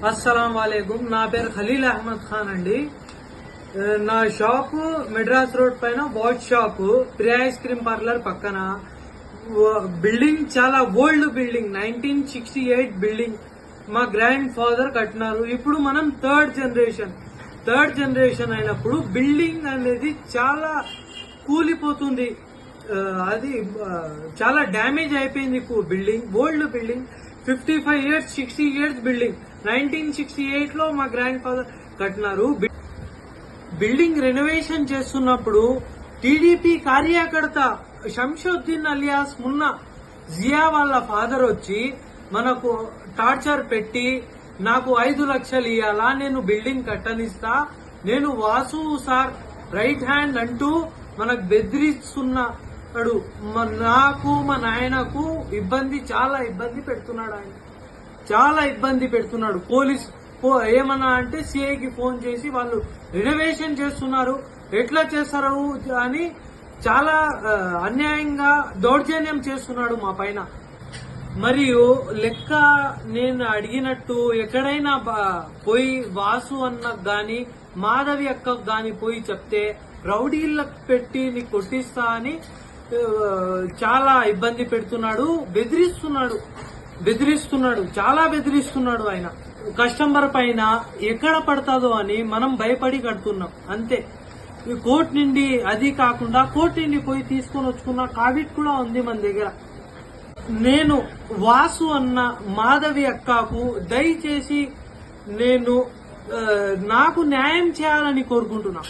అస్సలాం వాలేకుం. నా పేరు ఖలీల్ అహ్మద్ ఖాన్ అండి. నా షాపు మెడ్రాస్ రోడ్ పైన watch shop, Priya ice cream parlour పక్కన. బిల్డింగ్ చాలా ఓల్డ్ బిల్డింగ్, 1968 బిల్డింగ్. మా గ్రాండ్ ఫాదర్ కట్టినారు. ఇప్పుడు మనం థర్డ్ జనరేషన్ అయినప్పుడు బిల్డింగ్ అనేది చాలా కూలిపోతుంది. అది చాలా డ్యామేజ్ అయిపోయింది building. Old building, 55 years 60 years building. 1968 లో మా గ్రాండ్ ఫాదర్ కట్టినారు. బిల్డింగ్ రెనోవేషన్ చేస్తున్నప్పుడు టీడీపీ కార్యకర్త శంషుద్దీన్ అలియాస్ మున్నా జియా వాళ్ళ ఫాదర్ వచ్చి మనకు టార్చర్ పెట్టి, నాకు 5 లక్షలు ఇవ్వాలా, నేను బిల్డింగ్ కట్టనిస్తా, నేను వాసు సార్ రైట్ హ్యాండ్ అంటూ మనకు బెదిరిస్తున్నాడు. నాకు మా నాయనకు చాలా ఇబ్బంది పెడుతున్నాడు. ఆయన చాలా ఇబ్బంది పెడుతున్నాడు. పోలీస్ ఏమన్నా అంటే సిఐకి ఫోన్ చేసి వాళ్ళు రినోవేషన్ చేస్తున్నారు, ఎట్లా చేస్తారు అని చాలా అన్యాయంగా దౌర్జన్యం చేస్తున్నాడు మా పైన. మరియు లెక్క నేను అడిగినట్టు ఎక్కడైనా పోయి వాసు అన్నకు గాని మాధవి అక్కకు గాని పోయి చెప్తే రౌడీలకు పెట్టి నీ కొట్టిస్తా అని చాలా ఇబ్బంది పెడుతున్నాడు, బెదిరిస్తున్నాడు, చాలా బెదిరిస్తున్నాడు. ఆయన కస్టమర్ పైన ఎక్కడ పడతాదో అని మనం భయపడి కడుతున్నాం అంతే. ఈ కోర్టు నుండి, అది కాకుండా కోర్టు నుండి పోయి తీసుకొని వచ్చుకున్న కావిట్ కూడా ఉంది మన దగ్గర. నేను వాసు అన్న మాధవి అక్కకు దయచేసి నాకు న్యాయం చేయాలని కోరుకుంటున్నా.